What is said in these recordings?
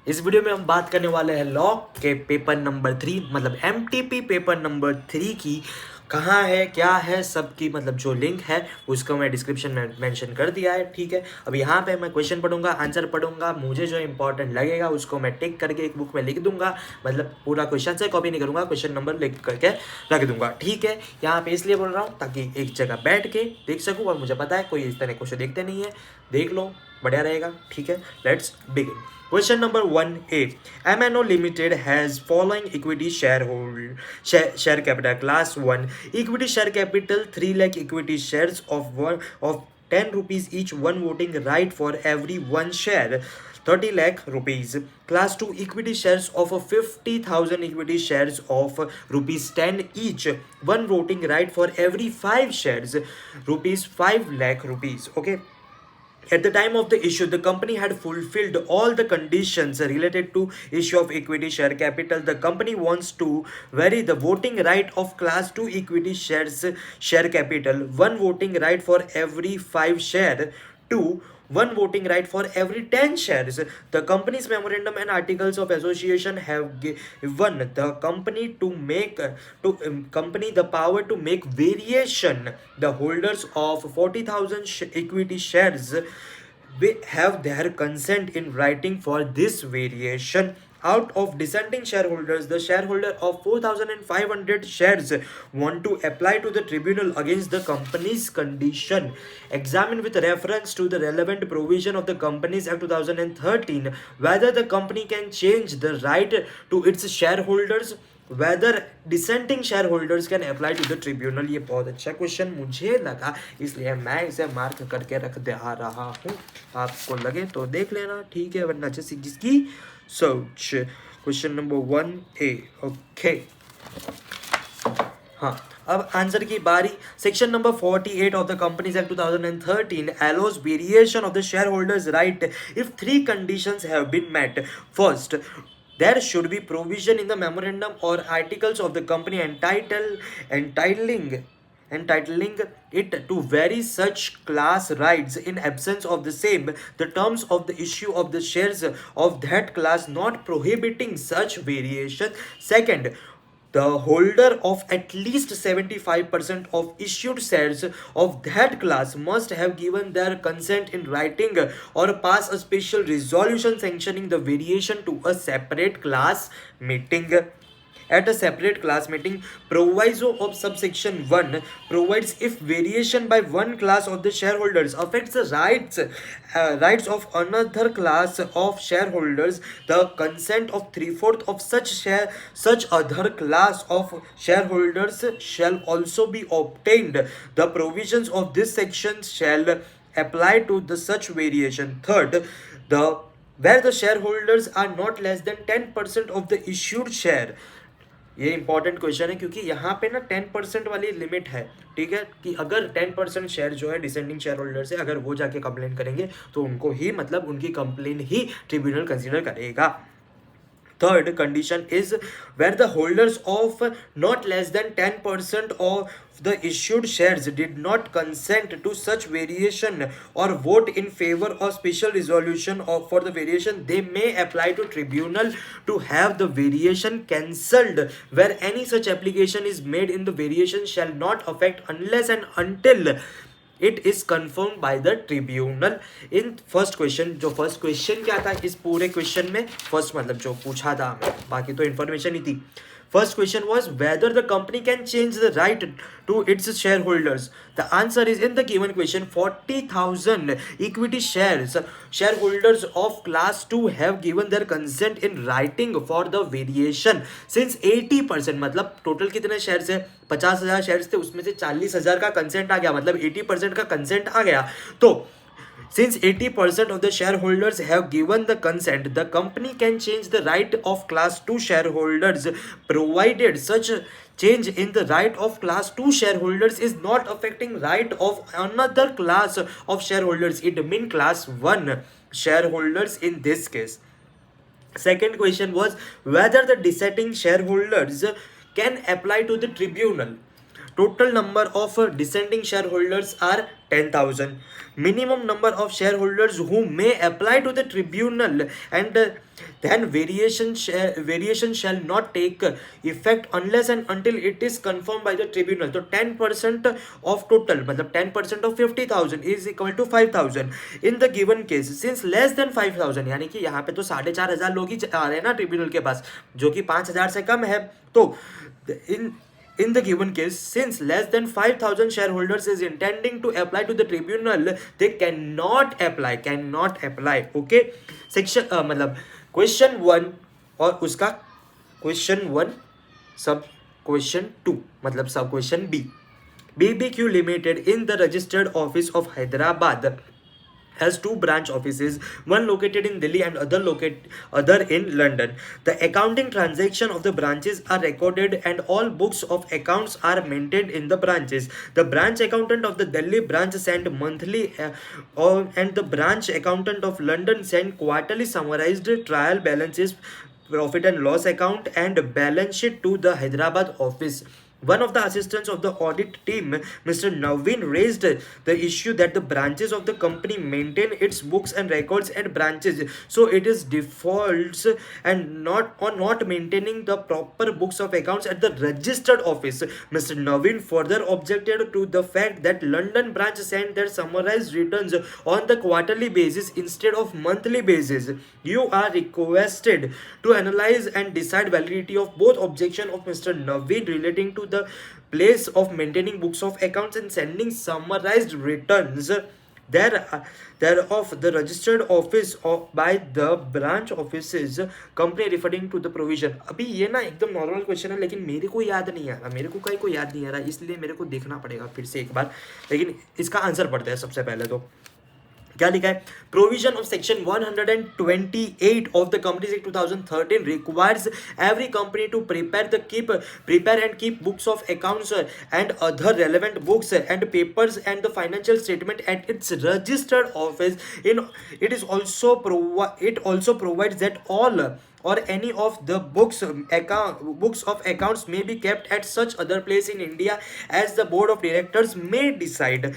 इस वीडियो में हम बात करने वाले हैं लॉ के पेपर नंबर 3 मतलब एमटीपी पेपर नंबर 3 की कहाँ है क्या है सबकी मतलब जो लिंक है उसको मैं डिस्क्रिप्शन में मेंशन कर दिया है। ठीक है, अब यहाँ पे मैं क्वेश्चन पढ़ूंगा, आंसर पढ़ूंगा, मुझे जो इंपॉर्टेंट लगेगा उसको मैं टिक करके एक बुक में लिख दूंगा। मतलब पूरा क्वेश्चन से कॉपी नहीं करूंगा, क्वेश्चन नंबर लिख करके रख दूंगा। ठीक है, यहाँ पे इसलिए बोल रहा हूँ ताकि एक जगह बैठ के देख सकूँ, और मुझे पता है कोई इस तरह क्वेश्चन देखते नहीं है, देख लो, बढ़िया रहेगा। ठीक है, let's begin. Question number 1A. MNO Limited has following equity share capital class 1 equity share capital 3 lakh equity shares of 10 rupees each, one voting right for every one share, 30 lakh rupees. Class 2 equity shares of 50,000 equity shares of rupees 10 each, one voting right for every 5 shares, rupees 5 lakh rupees. Okay, at the time of the issue, the company had fulfilled all the conditions related to issue of equity share capital. The company wants to vary the voting right of class 2 equity share capital, one voting right for every 5 share, 2 one voting right for every 10 shares. The company's memorandum and articles of association have given the company to make company the power to make variation. The holders of 40,000 equity shares we have their consent in writing for this variation. Out of dissenting shareholders, the shareholder of 4,500 shares want to apply to the tribunal against the company's condition. Examine with reference to the relevant provision of the Companies Act 2013 whether the company can change the right to its shareholders, whether dissenting shareholders can apply to the tribunal. ये बहुत अच्छा question मुझे लगा, इसलिए मैं इसे mark करके रख दे आ रहा हूँ। आपको लगे तो देख लेना, ठीक है, वरना जैसे जिसकी सोच। Question number 1A। ओके, हाँ, अब आंसर की बारी। Section number 48 of the companies act 2013 allows variation of the shareholders right if three conditions have been met. First, there should be provision in the memorandum or articles of the company entitling it to vary such class rights in absence of the same, the terms of the issue of the shares of that class not prohibiting such variation. Second, the holder of at least 75% of issued shares of that class must have given their consent in writing or pass a special resolution sanctioning the variation to a separate class meeting. At a separate class meeting, proviso of subsection 1 provides if variation by one class of the shareholders affects the rights of another class of shareholders, the consent of 3/4 of such other class of shareholders shall also be obtained. The provisions of this section shall apply to the such variation. Third, the where the shareholders are not less than 10% of the issued share। ये important question है क्योंकि यहाँ पे ना 10% वाली limit है। ठीक है, कि अगर 10% शेयर जो है डिसेंडिंग शेयर होल्डर से अगर वो जाके कंप्लेन करेंगे तो उनको ही मतलब उनकी कंप्लेन ही ट्रिब्यूनल कंसीडर करेगा। Third condition is where the holders of not less than 10% of the issued shares did not consent to such variation or vote in favor of special resolution for the variation, they may apply to tribunal to have the variation cancelled. Where any such application is made in the variation shall not affect unless and until it is confirm by the tribunal. In first question, जो first question क्या था इस पूरे question में, first मतलब जो पूछा था हमें, बाकी तो इन्फॉर्मेशन ही थी। First question was whether the company can change the right to its shareholders. The answer is in the given question 40,000 equity shareholders of class 2 have given their consent in writing for the variation. Since 80% मतलब total कितने shares है, 50,000 shares थे, उसमें से 40,000 का consent आ गया, मतलब 80% का कंसेंट आ गया। तो since 80% of the shareholders have given the consent, the company can change the right of class 2 shareholders provided such change in the right of class 2 shareholders is not affecting right of another class of shareholders. It means class 1 shareholders in this case. Second question was whether the dissenting shareholders can apply to the tribunal total number of descending shareholders are 10,000. Minimum number of shareholders who may apply to the tribunal, and then variation shall not take effect unless and until it is confirmed by the tribunal. तो 10% of total मतलब 10% of 50,000 is equal to 5,000 in the given case. Since less than 5,000, यानी कि यहाँ पे तो 4,500 लोग ही आ रहे हैं ना ट्रिब्यूनल के पास, जो कि 5,000 से कम है. तो in the given case, since less than 5,000 shareholders is intending to apply to the tribunal, they cannot apply. Okay, section मतलब क्वेश्चन 1 और उसका क्वेश्चन 1 सब क्वेश्चन 2 मतलब sub question B. BBQ Limited in the registered office of Hyderabad has 2 branch offices, one located in Delhi and other in London. The accounting transaction of the branches are recorded and all books of accounts are maintained in the branches. The branch accountant of the Delhi branch send monthly and the branch accountant of London send quarterly summarized trial balances, profit and loss account and balance sheet to the Hyderabad office. One of the assistants of the audit team, Mr. Naveen, raised the issue that the branches of the company maintain its books and records at branches, so it is defaults and not maintaining the proper books of accounts at the registered office. Mr. Naveen further objected to the fact that London branch sent their summarized returns on the quarterly basis instead of monthly basis. You are requested to analyze and decide validity of both objection of Mr. Naveen relating to the place of maintaining books of accounts and sending summarized returns thereof the registered office by the branch offices company referring to the provision. अभी ये ना एकदम normal question है, लेकिन मेरे को याद नहीं आ रहा, मेरे को कहीं को याद नहीं आ रहा, इसलिए मेरे को देखना पड़ेगा फिर से एक बार. लेकिन इसका आंसर पढ़ते हैं सबसे पहले. तो क्या लिखा है? Provision of section 128 of the companies act 2013 requires every company to prepare and keep books of accounts and other relevant books and papers and the financial statement at its registered office. It also provides that all or any of the books of accounts may be kept at such other place in India as the board of directors may decide.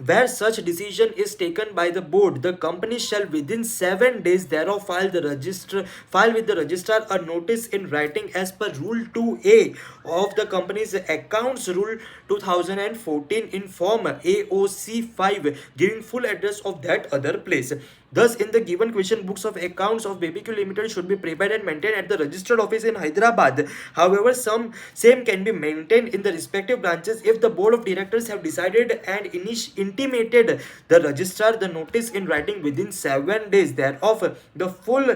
Where such decision is taken by the board, the company shall within 7 days thereof file with the registrar a notice in writing as per Rule 2A of the Company's Accounts Rule 2014 in form AOC 5, giving full address of that other place. Thus, in the given question, books of accounts of BBQ Limited should be prepared and maintained at the registered office in Hyderabad. However, same can be maintained in the respective branches if the board of directors have decided and intimated the registrar the notice in writing within 7 days thereof the full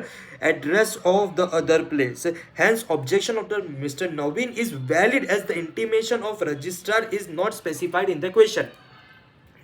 address of the other place. Hence, objection of the Mr. Naveen is valid as the intimation of registrar is not specified in the question.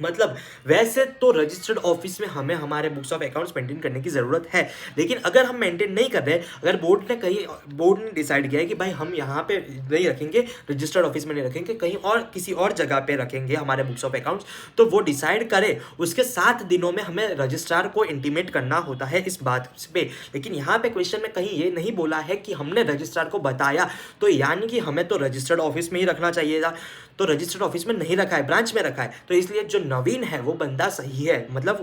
मतलब वैसे तो registered office में हमें हमारे books of accounts maintain करने की ज़रूरत है, लेकिन अगर हम मेंटेन नहीं कर रहे, अगर बोर्ड ने डिसाइड किया है कि भाई हम यहाँ पे नहीं रखेंगे, रजिस्टर्ड ऑफिस में नहीं रखेंगे, कहीं और किसी और जगह पे रखेंगे हमारे बुक्स ऑफ अकाउंट्स, तो वो डिसाइड करे, उसके 7 दिनों में हमें रजिस्ट्रार को इंटीमेट करना होता है इस बात पे. लेकिन यहाँ पे क्वेश्चन में कहीं ये नहीं बोला है कि हमने रजिस्ट्रार को बताया, तो यानी कि हमें तो रजिस्टर्ड ऑफिस में ही रखना चाहिए था, तो रजिस्टर्ड ऑफिस में नहीं रखा है, ब्रांच में रखा है, तो इसलिए जो नवीन है वो बंदा सही है, मतलब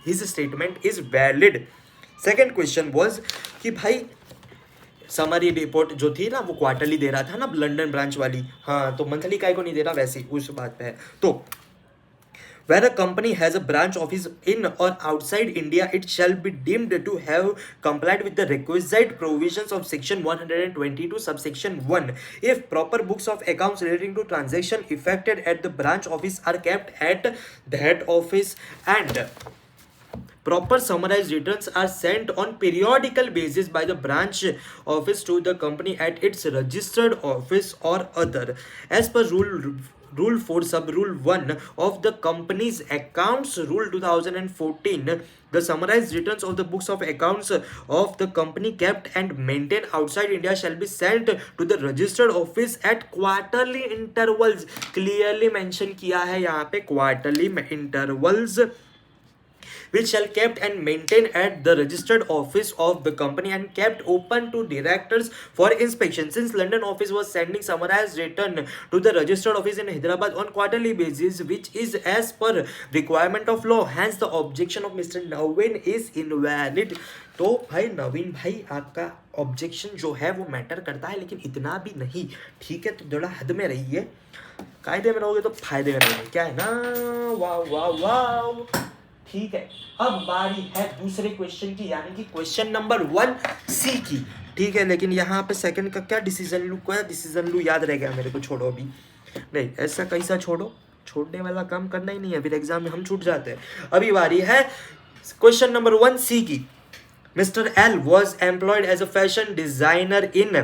his statement is valid. Second question was कि भाई समरी रिपोर्ट जो थी ना वो क्वार्टरली दे रहा था ना लंदन ब्रांच वाली, हाँ तो मंथली काय को नहीं दे रहा, वैसे उस बात पे है. तो where a company has a branch office in or outside India, it shall be deemed to have complied with the requisite provisions of section 122 subsection 1 if proper books of accounts relating to transaction effected at the branch office are kept at that office and proper summarized returns are sent on periodical basis by the branch office to the company at its registered office or other. As per Rule 4 sub Rule 1 of the Company's Accounts Rule 2014, the summarized returns of the books of accounts of the company kept and maintained outside India shall be sent to the registered office at quarterly intervals. Clearly mention किया है यहाँ पे quarterly intervals. which shall kept and maintained at the registered office of the company and kept open to directors for inspection. Since London office was sending summarized return to the registered office in Hyderabad on quarterly basis, which is as per requirement of law, hence the objection of Mr. Navin is invalid. तो भाई नवीन भाई आपका objection जो है वो matter करता है, लेकिन इतना भी नहीं, ठीक है? तो थोड़ा हद में रहिए, कायदे में रहोगे तो फायदे में रहोगे, क्या है ना? वाह वाह वाह, ठीक है। अब बारी है दूसरे क्वेश्चन की, यानी कि क्वेश्चन नंबर 1C की, ठीक है? लेकिन यहाँ पे सेकंड का क्या डिसीजन लूँ, क्या डिसीजन लूँ याद रह गया मेरे को, छोड़ो अभी, नहीं ऐसा कैसा छोड़ो, छोड़ने वाला काम करना ही नहीं है, फिर एग्जाम में हम छूट जाते हैं। अभी बारी है क्वेश्चन नंबर 1C की। Mr. L was employed as a fashion designer in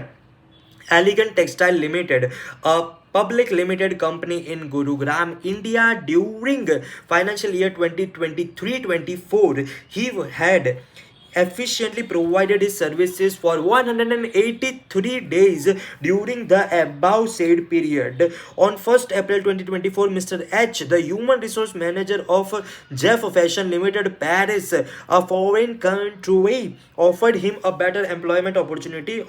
Elegant Textile Limited, a public limited company in Gurugram, India during financial year 2023-24. He had efficiently provided his services for 183 days during the above said period. On 1st April 2024, Mr. H, the human resource manager of Jeff Fashion Limited, Paris, a foreign country, offered him a better employment opportunity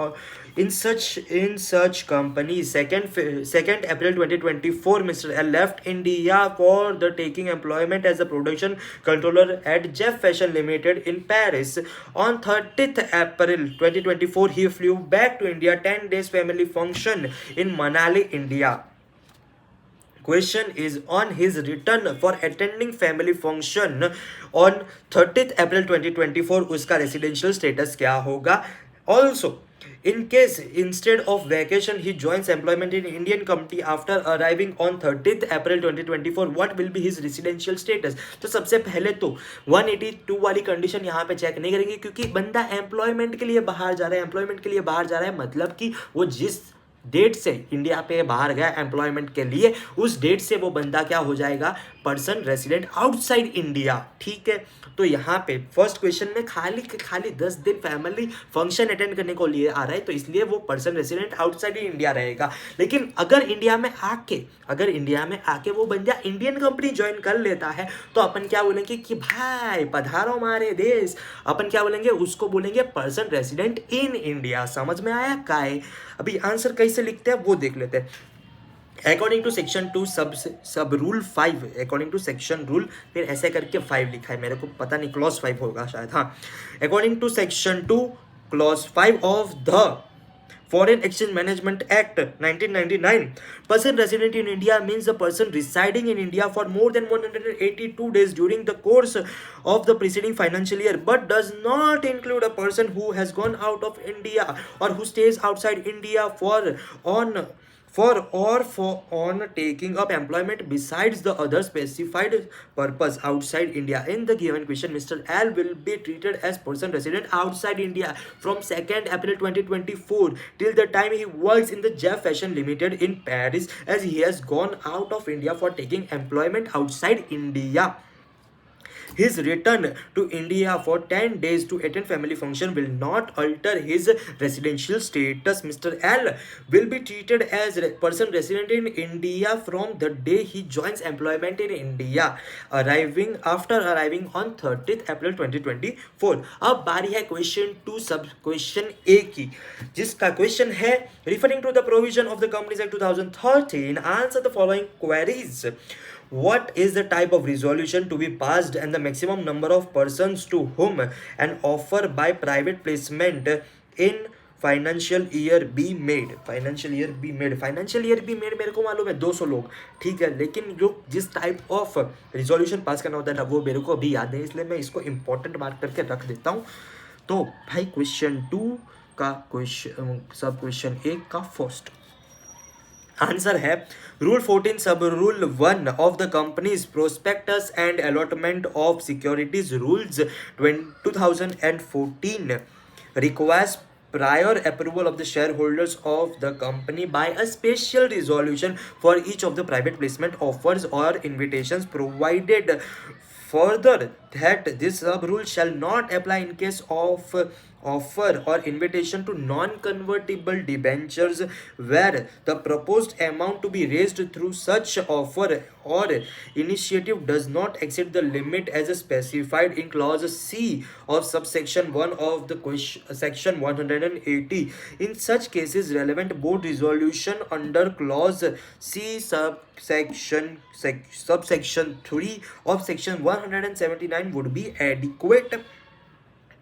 in such company. Second April 2024, Mr. L left India for the taking employment as a production controller at Jeff Fashion Limited in Paris. On 30th April 2024, he flew back to India 10 days family function in Manali, India. Question is, on his return for attending family function on 30th April 2024, उसका residential status क्या होगा? Also, in case instead of vacation he joins employment in Indian company after arriving on 30th April 2024, what will be his residential status? तो सबसे पहले तो 182 वाली condition यहाँ पे चेक नहीं करेंगे, क्योंकि बंदा एम्प्लॉयमेंट के लिए बाहर जा रहा है, एम्प्लॉयमेंट के लिए बाहर जा रहा है, मतलब कि वो जिस डेट से इंडिया पे बाहर गया एम्प्लॉयमेंट के लिए, उस डेट से वो बंदा क्या हो जाएगा? पर्सन रेसिडेंट आउटसाइड इंडिया, ठीक है? तो यहाँ पे फर्स्ट क्वेश्चन में खाली 10 दिन फैमिली फंक्शन अटेंड करने को लिए आ रहा है, तो इसलिए वो पर्सन रेसिडेंट आउटसाइड इंडिया रहेगा। लेकिन अगर इंडिया में आके वो बंदा इंडियन कंपनी ज्वाइन कर लेता है, तो अपन क्या बोलेंगे कि भाई पधारो हमारे देश, अपन क्या बोलेंगे? उसको बोलेंगे पर्सन रेसिडेंट इन इंडिया। समझ में आया काय? अभी आंसर कैसे लिखते हैं वो देख लेते हैं। According to section 2 sub rule 5, according to section rule, फिर ऐसे करके 5 लिखा है, मेरे को पता नहीं, क्लॉज 5 होगा शायद, हाँ। According to section 2 clause 5 of the Foreign Exchange Management Act 1999, person resident in India means the person residing in India for more than 182 days during the course of the preceding financial year, but does not include a person who has gone out of India or who stays outside India on taking up employment besides the other specified purpose outside India. In the given question, Mr. L will be treated as person resident outside India from 2nd April 2024 till the time he works in the Jeff Fashion Limited in Paris, as he has gone out of India for taking employment outside India. His return to India for 10 days to attend family function will not alter his residential status. Mr. L will be treated as a person resident in India from the day he joins employment in India, after arriving on 30th April 2024. अब बारी है question 2 sub question A की, जिसका question है referring to the provision of the Companies Act 2013, answer the following queries. What is the type of resolution to be passed and the maximum number of persons to whom an offer by private placement in financial year be made? Financial year be made मेरे को मालूम है 200 लोग, ठीक है, लेकिन जो जिस टाइप ऑफ रिजोल्यूशन पास करना होता है ना, वो मेरे को अभी याद है, इसलिए मैं इसको इंपॉर्टेंट मार्क करके रख देता हूँ। तो भाई क्वेश्चन 2 का सब क्वेश्चन 1 का फर्स्ट आंसर है रूल 14 सब rule 1 of the companies prospectus and allotment of securities rules 2014 requires prior approval of the shareholders of the company by a special resolution for each of the private placement offers or invitations provided further that this sub rule shall not apply in case of offer or invitation to non-convertible debentures where the proposed amount to be raised through such offer or initiative does not exceed the limit as specified in clause C of subsection 1 of the section 180. In such cases, relevant board resolution under clause C subsection 3 of section 179 would be adequate,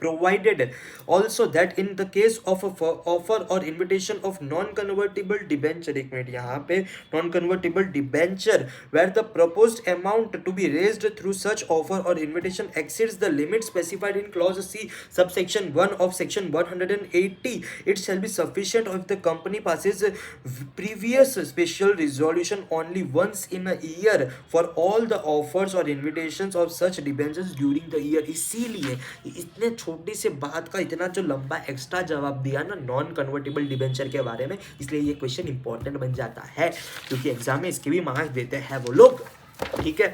provided also that in the case of a offer or invitation of non-convertible debenture, एक minute यहाँ पे non-convertible debenture where the proposed amount to be raised through such offer or invitation exceeds the limit specified in clause C subsection 1 of section 180, it shall be sufficient if the company passes previous special resolution only once in a year for all the offers or invitations of such debentures during the year. इसीलिए इतने छोटी से बात का इतना जो लंबा extra जवाब दिया ना नॉन कन्वर्टेबल डिबेंचर के बारे में, इसलिए ये क्वेश्चन इंपॉर्टेंट बन जाता है क्योंकि एग्जाम में इसके भी मार्क्स देते हैं वो लोग, ठीक है।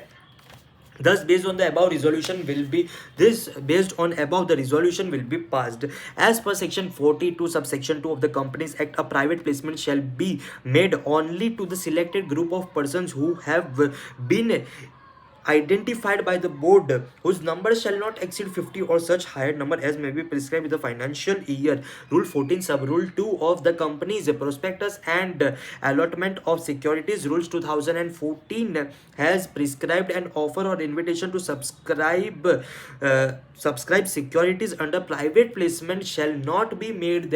Thus, based on the above resolution will be passed. As per section 42 subsection 2 of the Companies Act, a private placement shall be made only to the selected group of persons who have been identified by the board, whose number shall not exceed 50 or such higher number as may be prescribed with the financial year. Rule 14 sub rule 2 of the Companies Prospectus and Allotment of Securities Rules 2014 has prescribed an offer or invitation to subscribe securities under private placement shall not be made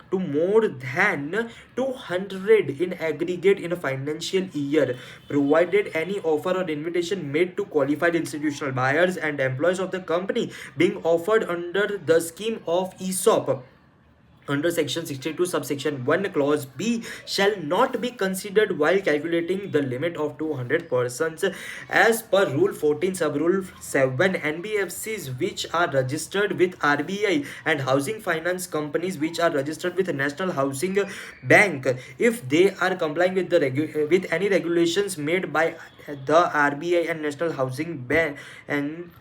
to more than 200 in aggregate in a financial year, provided any offer or invitation made to qualified institutional buyers and employees of the company being offered under the scheme of ESOP under section 62 subsection 1 clause B shall not be considered while calculating the limit of 200 persons. As per rule 14 sub rule 7, NBFCs which are registered with RBI and housing finance companies which are registered with National Housing Bank, if they are complying with the with any regulations made by the RBI and National Housing Bank and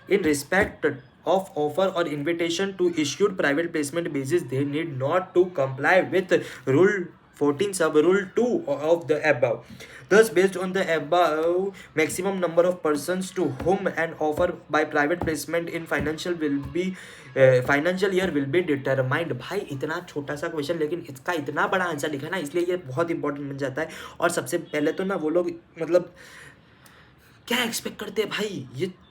in respect of offer or invitation to issued private placement basis, they need not to comply with rule 14 sub rule 2 of the above. Thus, based on the above, maximum number of persons to whom an offer by private placement in financial year will be determined. भाई इतना छोटा सा question लेकिन इसका इतना बड़ा answer लिखा ना, इसलिए ये बहुत इंपॉर्टेंट बन जाता है। और सबसे पहले तो ना वो लोग मतलब क्या एक्सपेक्ट करते हैं भाई,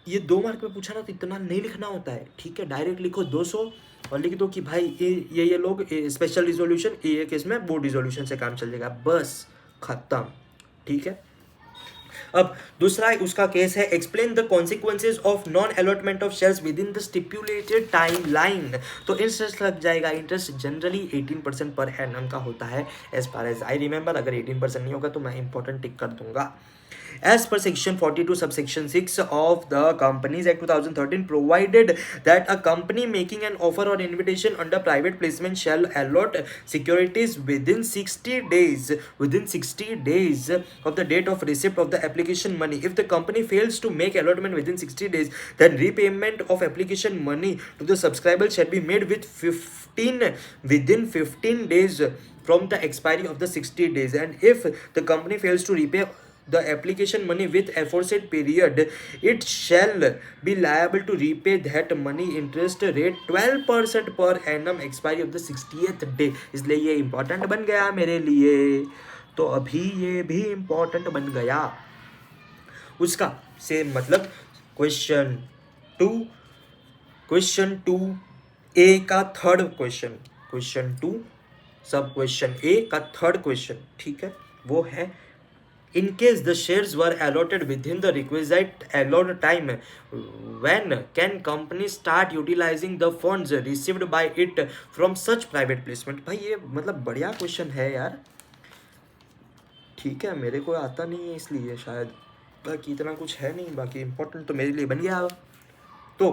ये 2 मार्क में पूछा ना तो इतना नहीं लिखना होता है, ठीक है। डायरेक्ट लिखो 200 और लिख दो कि भाई ये लोग स्पेशल रिजोल्यूशन ये केस में बोर्ड रिजोल्यूशन से काम चल जाएगा, बस खत्म, ठीक है। अब दूसरा उसका केस है explain the consequences of non allotment of shares with in the stipulated time line. तो इंटरेस्ट लग जाएगा। इंटरेस्ट जनरली 18% पर एनम का होता है as far as I remember. अगर 18% नहीं होगा तो मैं इंपॉर्टेंट टिक कर दूंगा। As per section 42 subsection 6 of the Companies Act 2013 provided that a company making an offer or invitation under private placement shall allot securities within 60 days of the date of receipt of the application money. If the company fails to make allotment within 60 days, then repayment of application money to the subscriber shall be made within 15 days from the expiry of the 60 days. And if the company fails to repay the application money with aforesaid period, it shall be liable to repay that money interest rate 12% per annum expiry of the 60th day. इसलिए ये important बन गया मेरे लिए, तो अभी ये भी important बन गया। उसका से मतलब क्वेश्चन 2 ए का थर्ड क्वेश्चन 2 सब क्वेश्चन ए का थर्ड क्वेश्चन, ठीक है, वो है in case the shares were allotted within the requisite allowed time, when can company start utilizing the funds received by it from such private placement। भाई ये मतलब बढ़िया question है यार, ठीक है, मेरे को आता नहीं है इसलिए शायद, बाकी इतना कुछ है नहीं, बाकी इंपॉर्टेंट तो मेरे लिए बन गया। तो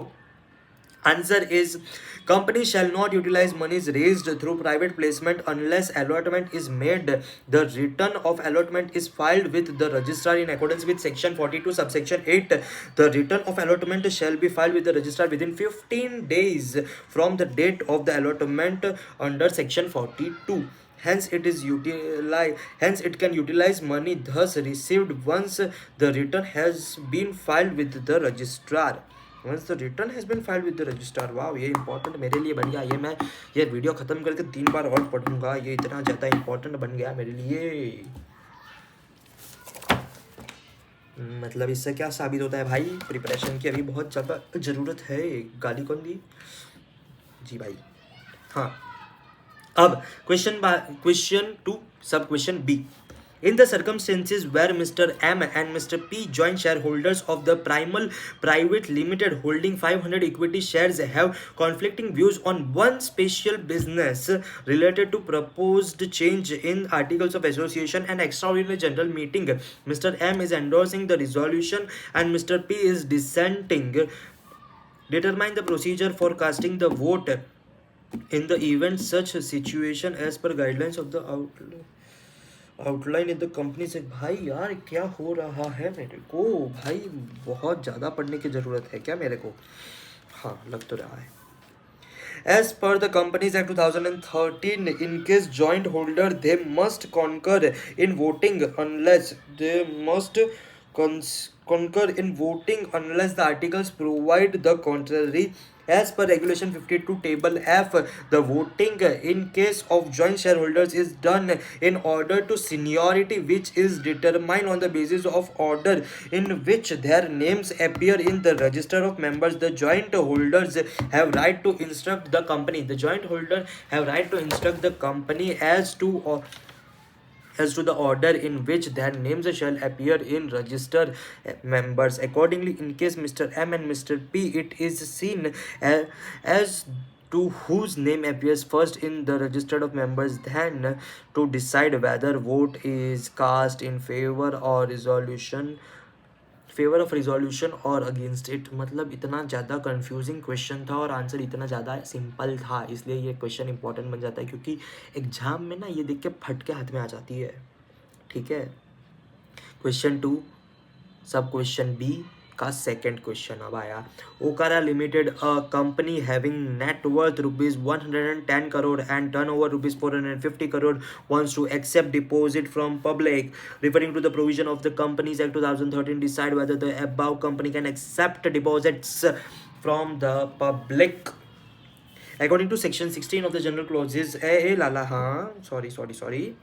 Answer is company shall not utilize monies raised through private placement unless allotment is made. The return of allotment is filed with the registrar in accordance with section 42 subsection 8. The return of allotment shall be filed with the registrar within 15 days from the date of the allotment under section 42. Hence it can utilize money thus received once the return has been filed with the registrar. once the return has been filed with the registrar. वाह, ये important मेरे लिए बन गया। ये video ख़त्म करके 3 बार और पढ़ूंगा, ये इतना ज़्यादा इंपॉर्टेंट बन गया मेरे लिए। मतलब इससे क्या साबित होता है भाई, प्रिपरेशन की अभी बहुत ज़्यादा ज़रूरत है। गाली कौन दी जी भाई। हाँ, अब question 2 sub question B. In the circumstances where Mr. M and Mr. P, joint shareholders of the Private Limited holding 500 equity shares, have conflicting views on one special business related to proposed change in articles of association and extraordinary general meeting, Mr. M is endorsing the resolution and Mr. P is dissenting. Determine the procedure for casting the vote in the event such situation as per guidelines of the outline in the company से। भाई यार क्या हो रहा है मेरे को भाई, बहुत ज़्यादा पढ़ने की ज़रूरत है क्या मेरे को? हाँ, लग तो रहा है। As per the Companies Act 2013, in case joint holder they must concur in voting unless the articles provide the contrary. As per Regulation 52 Table F, the voting in case of joint shareholders is done in order to seniority, which is determined on the basis of order in which their names appear in the register of members. The joint holders have right to instruct the company. The joint holder have right to instruct the company as to the order in which their names shall appear in register members. Accordingly, in case Mr. M and Mr. P, it is seen as to whose name appears first in the register of members, then to decide whether vote is cast in favor of resolution और against it. मतलब इतना ज़्यादा confusing question था और answer इतना ज़्यादा simple था, इसलिए ये क्वेश्चन इंपॉर्टेंट बन जाता है, क्योंकि एग्जाम में ना ये देख के फट के हाथ में आ जाती है। ठीक है, क्वेश्चन 2 सब क्वेश्चन बी का सेकेंड क्वेश्चन अब आया। Okara limited, a company having net worth rupees 110 crore and turnover rupees 450 crore wants to accept deposit from public. Referring to the provision of the Companies Act 2013, decide whether the above company can accept deposits from the public. According to section 16 of the general clauses, sorry.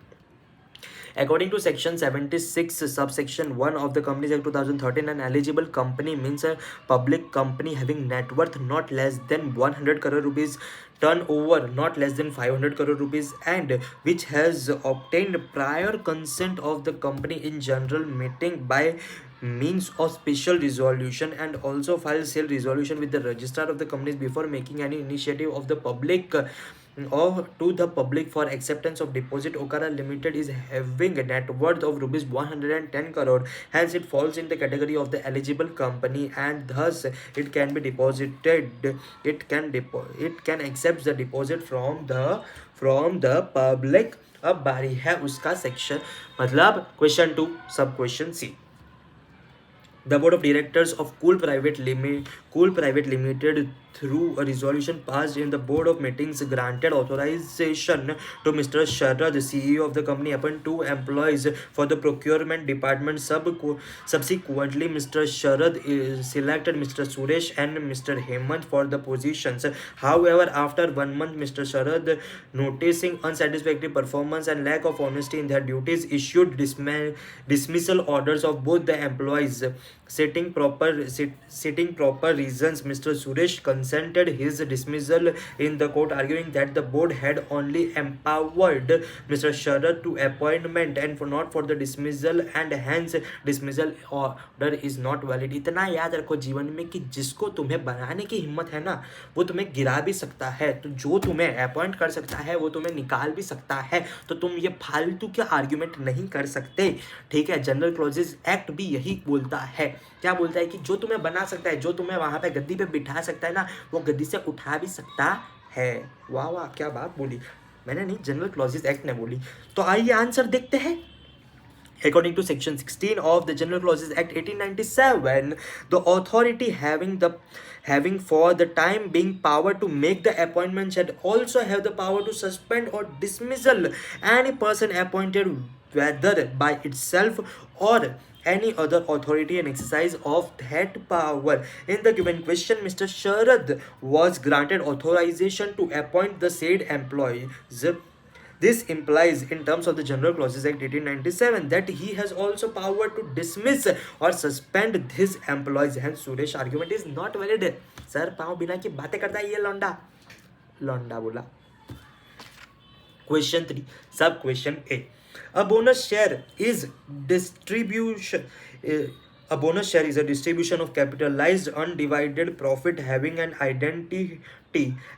According to section 76 subsection 1 of the Companies Act 2013, an eligible company means a public company having net worth not less than 100 crore rupees, turnover not less than 500 crore rupees, and which has obtained prior consent of the company in general meeting by means of special resolution, and also file sale resolution with the registrar of the companies before making any initiative of the public or to the public for acceptance of deposit. Okara Limited is having a net worth of rupees 110 crore, hence it falls in the category of the eligible company, and thus it can be deposited, it can accept the deposit from the public. अब बारी है उसका section, मतलब question 2 sub question C. The Board of Directors of Cool Private Limited, through a resolution passed in the Board of Meetings, granted authorization to Mr. Sharad, the CEO of the company, appoint 2 employees for the procurement department. Subsequently, Mr. Sharad selected Mr. Suresh and Mr. Hemant for the positions. However, after 1 month, Mr. Sharad, noticing unsatisfactory performance and lack of honesty in their duties, issued dismissal orders of both the employees. Citing proper reasons, Mr. Suresh consented his dismissal in the court, arguing that the board had only empowered Mr. Sharad to appointment and not for the dismissal, and hence dismissal order is not valid. इतना याद रखो जीवन में कि जिसको तुम्हें बनाने की हिम्मत है ना, वो तुम्हें गिरा भी सकता है, तो जो तुम्हें अपॉइंट कर सकता है वो तुम्हें निकाल भी सकता है, तो तुम ये फालतू के आर्ग्यूमेंट नहीं कर सकते। ठीक है, जनरल क्लॉजेज एक्ट भी यही बोलता है कि क्या बोलता है कि जो तुम्हें बना सकता है, जो तुम्हें वहां पे गद्दी पे बिठा सकता है ना, वो गद्दी से उठा भी सकता है। वाह वाह, क्या बात बोली, मैंने नहीं, जनरल क्लॉजेस एक्ट ने बोली। तो आइए आंसर देखते हैं। According to Section 16 of the General Clauses Act 1897, the authority having for the time being power to make the appointment shall also have the power to suspend or dismissal any person appointed, whether by itself or any other authority and exercise of that power. In the given question, Mr. Sharad was granted authorization to appoint the said employees. This implies, in terms of the General Clauses Act 1897, that he has also power to dismiss or suspend his employees. Hence, Suresh argument is not valid. Sir, पाँव बिना की बातें करता है ये लौंडा, लौंडा बोला। Question 3, sub question A. A bonus share is distribution. A bonus share is a distribution of capitalized undivided profit having an identity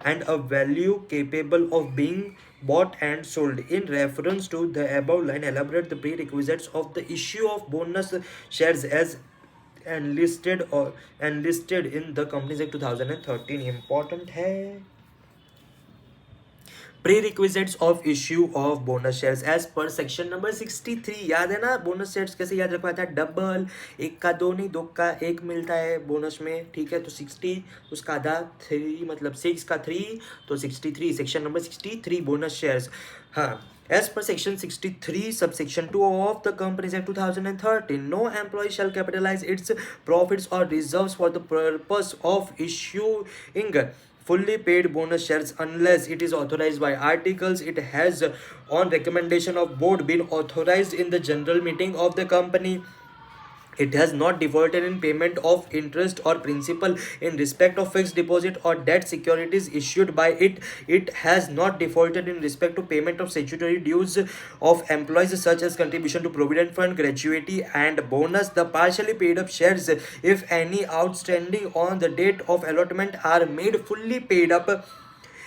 and a value capable of being bought and sold. In reference to the above line, elaborate the prerequisites of the issue of bonus shares as enlisted in the Companies Act 2013. Important है। Prerequisites of issue of bonus shares as per section number 63। याद है ना bonus shares कैसे याद रखा था? Double, एक का दो नहीं, दो का एक मिलता है बोनस में, ठीक है। तो 60 उसका आधा 3, मतलब 6 का 3, तो 63, सेक्शन नंबर 63 बोनस शेयर्स। हाँ, as per section 63 subsection 2 of the Companies Act 2013, no employee shall capitalize its profits or reserves for the purpose of issuing fully paid bonus shares unless it is authorized by articles it has, on recommendation of board, been authorized in the general meeting of the company. It has not defaulted in payment of interest or principal in respect of fixed deposit or debt securities issued by it. It has not defaulted in respect to payment of statutory dues of employees such as contribution to provident fund, gratuity and bonus. The partially paid up shares, if any outstanding on the date of allotment, are made fully paid up.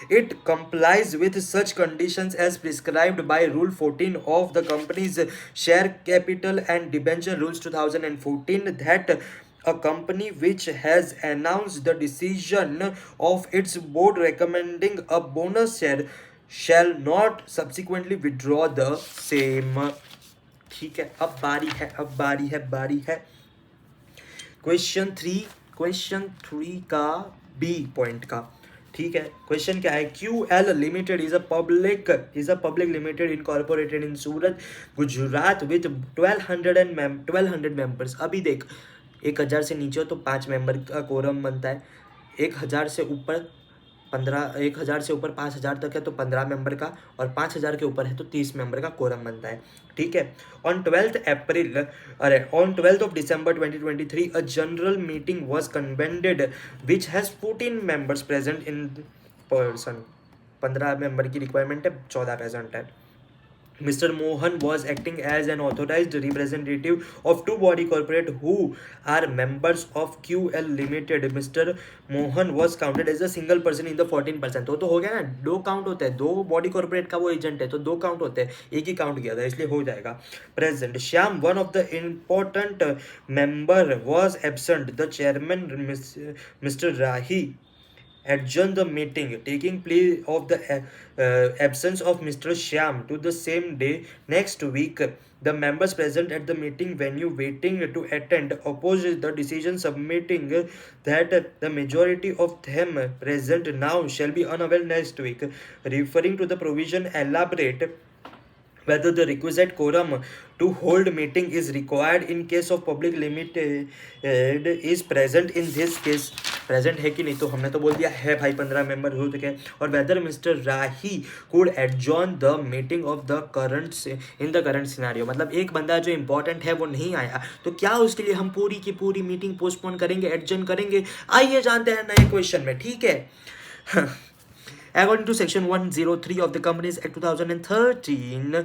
It complies with such conditions as prescribed by Rule 14 of the Company's Share Capital and Debenture Rules 2014, that a company which has announced the decision of its board recommending a bonus share shall not subsequently withdraw the same. ठीक है, अब बारी है question 3 का B point का। ठीक है, question क्या है? QL limited is a public limited incorporated in Surat, Gujarat with 1200 members. अभी देख, 1000 से नीचे हो तो 5 मेंबर का कोरम बनता है, 1000 से ऊपर 5000 तक है तो 15 मेंबर का, और 5000 के ऊपर है तो 30 मेंबर का कोरम बनता है। ठीक है, on 12th of December 2023 a general meeting was convened which has 14 members present in person। 15 member की रिक्वायरमेंट है, 14 प्रेजेंट है। Mr. Mohan was acting as an authorized representative of two body corporate who are members of QL Limited. Mr. Mohan was counted as a single person in the 14%। तो हो गया ना, 2 count होते हैं, 2 body corporate का वो agent है तो 2 काउंट होते हैं, एक ही काउंट किया था इसलिए हो जाएगा। Present Shyam, one of the important member, was absent। The chairman Mr. Rahi adjourn the meeting, taking place of the absence of Mr. Shyam to the same day next week. The members present at the meeting venue waiting to attend opposed the decision, submitting that the majority of them present now shall be unavailable next week. Referring to the provision, elaborate whether the requisite quorum to hold meeting is required in case of public limited is present in this case। Present है कि नहीं, तो हमने तो बोल दिया है भाई, 15 मेंबर हो चुके हैं। और whether mister Rahi could adjourn the meeting of the current in the current scenario, मतलब एक बंदा जो इंपॉर्टेंट है वो नहीं आया तो क्या उसके लिए हम पूरी की पूरी मीटिंग पोस्टपोन करेंगे, एडजॉर्न करेंगे? आइए जानते हैं नए क्वेश्चन में। ठीक है, according to section 103 of the Companies Act 2013,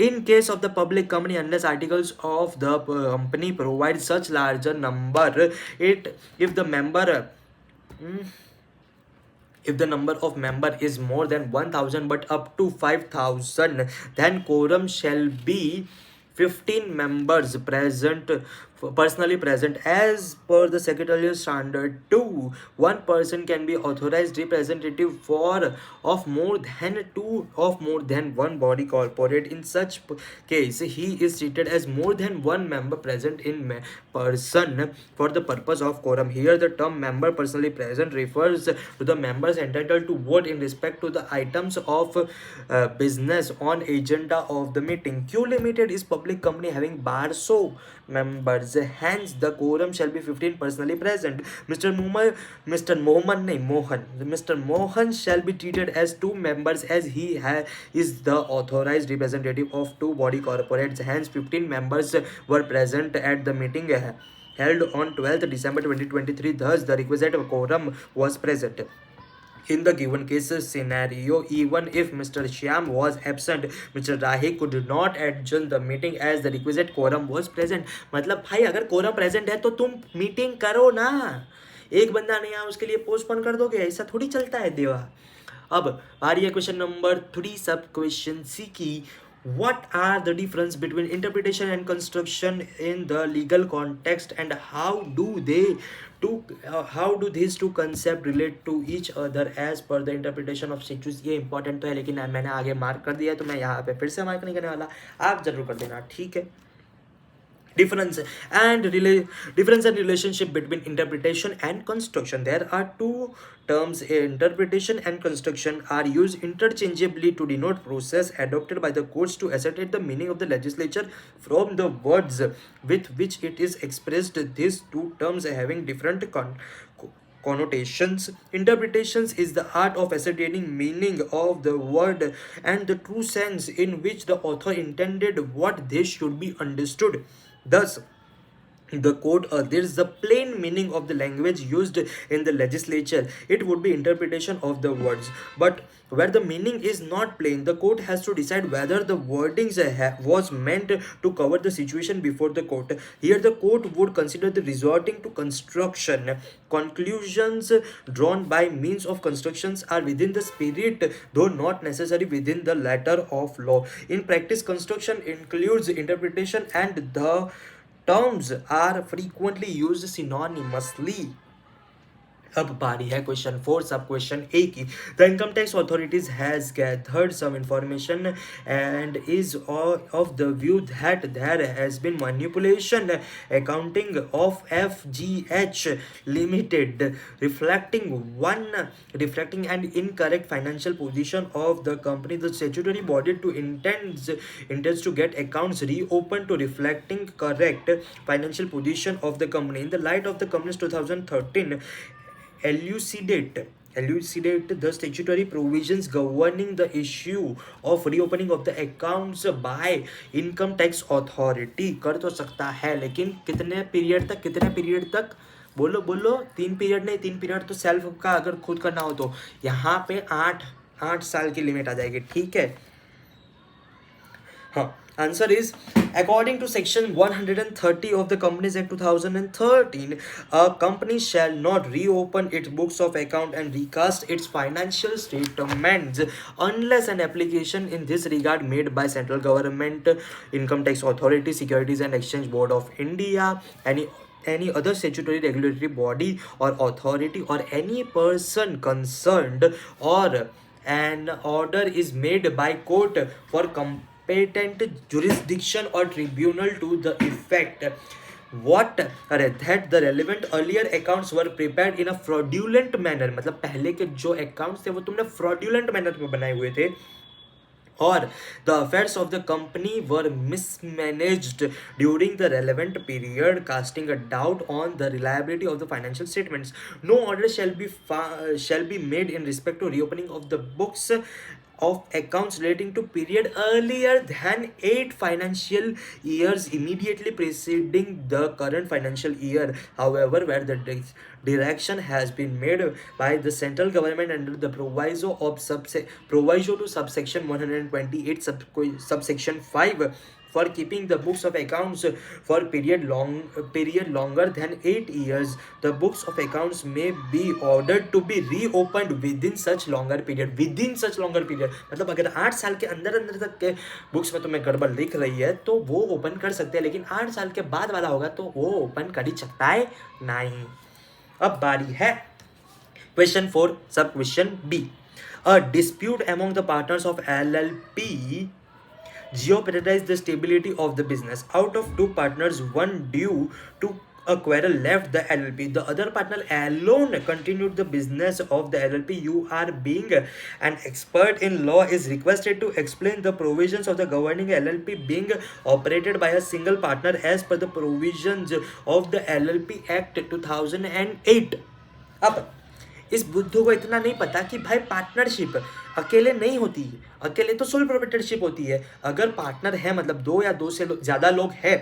in case of the public company, unless articles of the company provide such larger number, if the number of member is more than 1000 but up to 5000, then quorum shall be 15 members present personally present. As per the secretarial standard 2, one person can be authorized representative for of more than one body corporate. In such case, he is treated as more than one member present in person for the purpose of quorum. Here the term member personally present refers to the members entitled to vote in respect to the items of business on agenda of the meeting. Q Limited is public company having bar so members, hence the quorum shall be 15 personally present. Mr. Mohan shall be treated as two members as is the authorized representative of two body corporates. Hence 15 members were present at the meeting held on 12th December 2023. Thus the requisite quorum was present. In the given case scenario, even if Mr. Shyam was absent, Mr. Rahi could not adjourn the meeting as the requisite quorum was present. मतलब भाई अगर quorum present है तो तुम meeting करो ना, एक बंदा नहीं आया उसके लिए पोस्टपोन कर दोगे, ऐसा थोड़ी चलता है देवा. अब आ रही है क्वेश्चन नंबर 3 सब क्वेश्चन सी की. What are the difference between interpretation and construction in the legal context, and how do these two concepts relate to each other as per the interpretation of statutes? ये important तो है लेकिन मैंने आगे mark कर दिया है तो मैं यहाँ पे फिर से मार्क नहीं करने वाला, आप जरूर कर देना, ठीक है. difference difference and relationship between interpretation and construction. There are two terms. Interpretation and construction are used interchangeably to denote process adopted by the courts to ascertain the meaning of the legislature from the words with which it is expressed. These two terms having different connotations. Interpretations is the art of ascertaining meaning of the word and the true sense in which the author intended what they should be understood. Thus, the court adheres the plain meaning of the language used in the legislature. It would be interpretation of the words. But where the meaning is not plain, the court has to decide whether the wordings was meant to cover the situation before the court. Here the court would consider the resorting to construction. Conclusions drawn by means of constructions are within the spirit, though not necessarily within the letter of law. In practice, construction includes interpretation and the terms are frequently used synonymously. अब बारी है question 4 sub question A की. The income tax authorities has gathered some information and is of the view that there has been manipulation accounting of FGH limited reflecting an incorrect financial position of the company. The statutory body intends to get accounts reopened to reflecting correct financial position of the company. In the light of the company's 2013 elucidate the statutory provisions governing the issue of reopening of the accounts by income tax authority. कर तो सकता है लेकिन कितने period तक बोलो 3 period नहीं, 3 period तो सेल्फ का अगर खुद करना हो तो यहाँ पे 8 साल की लिमिट आ जाएगी, ठीक है. हाँ, answer is according to section 130 of the Companies Act 2013, a company shall not reopen its books of account and recast its financial statements unless an application in this regard made by central government, income tax authority, Securities and Exchange Board of India, any other statutory regulatory body or authority, or any person concerned, or an order is made by court for competent jurisdiction or tribunal to the effect that the relevant earlier accounts were prepared in a fraudulent manner. मतलब पहले के जो accounts थे वो तुमने fraudulent manner में बनाए हुए थे, or the affairs of the company were mismanaged during the relevant period, casting a doubt on the reliability of the financial statements. No order shall be made in respect to reopening of the books of accounts relating to period earlier than 8 financial years immediately preceding the current financial year. However, where the direction has been made by the central government under the proviso to subsection 128 subsection 5 for keeping the books of accounts for period longer than 8 years, the books of accounts may be ordered to be reopened within such longer period. Within such longer period मतलब अगर 8 साल के अंदर अंदर तक के books में तुम्हें गड़बड़ लिख रही है तो वो ओपन कर सकते हैं, लेकिन 8 साल के बाद वाला होगा तो वो ओपन कर ही सकता है नहीं। अब बारी है question 4 sub question B. A dispute among the partners of LLP jeopardized the stability of the business. Out of two partners, one due to a quarrel left the LLP. The other partner alone continued the business of the LLP. You are being an expert in law is requested to explain the provisions of the governing LLP being operated by a single partner as per the provisions of the LLP Act 2008. अब इस बुद्धू को इतना नहीं पता कि भाई partnership अकेले नहीं होती है, अकेले तो सोल प्रोप्राइटरशिप होती है। अगर पार्टनर है मतलब 2 या 2 से ज़्यादा लोग हैं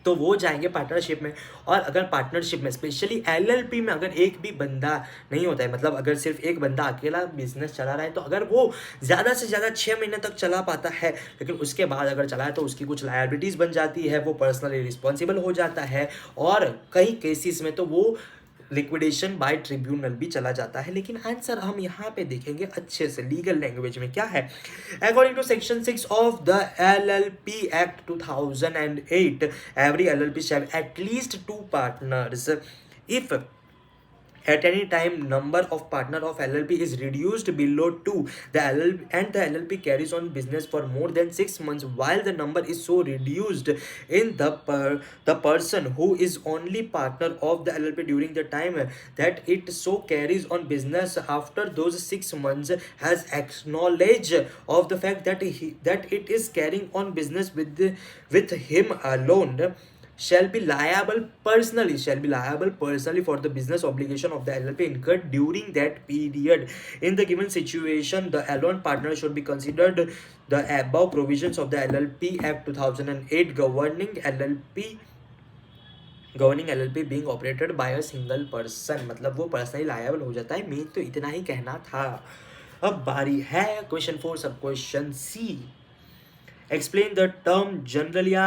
तो वो जाएंगे पार्टनरशिप में। और अगर पार्टनरशिप में स्पेशली एलएलपी में अगर एक भी बंदा नहीं होता है, मतलब अगर सिर्फ एक बंदा अकेला बिजनेस चला रहा है तो अगर वो ज़्यादा से ज़्यादा 6 महीने तक चला पाता है, लेकिन उसके बाद अगर चला है तो उसकी कुछ लायबिलिटीज़ बन जाती है, वो पर्सनली रिस्पॉन्सिबल हो जाता है और कई केसेस में तो वो लिक्विडेशन बाय ट्रिब्यूनल भी चला जाता है। लेकिन आंसर हम यहाँ पे देखेंगे अच्छे से लीगल लैंग्वेज में क्या है। According to section 6 of the LLP act 2008, every LLP shall at least 2 partners. If at any time number of partner of LLP is reduced below 2, the LLP carries on business for more than 6 months while the number is so reduced in the person who is only partner of the LLP during the time that it so carries on business after those 6 months has acknowledged of the fact that it is carrying on business with him alone shall be liable personally for the business obligation of the LLP incurred during that period. In the given situation, the alone partner should be considered the above provisions of the LLP Act 2008 governing LLP being operated by a single person। मतलब वो personally liable हो जाता है। Main तो इतना ही कहना था। अब बारी है question 4 sub question C. Explain the term generalia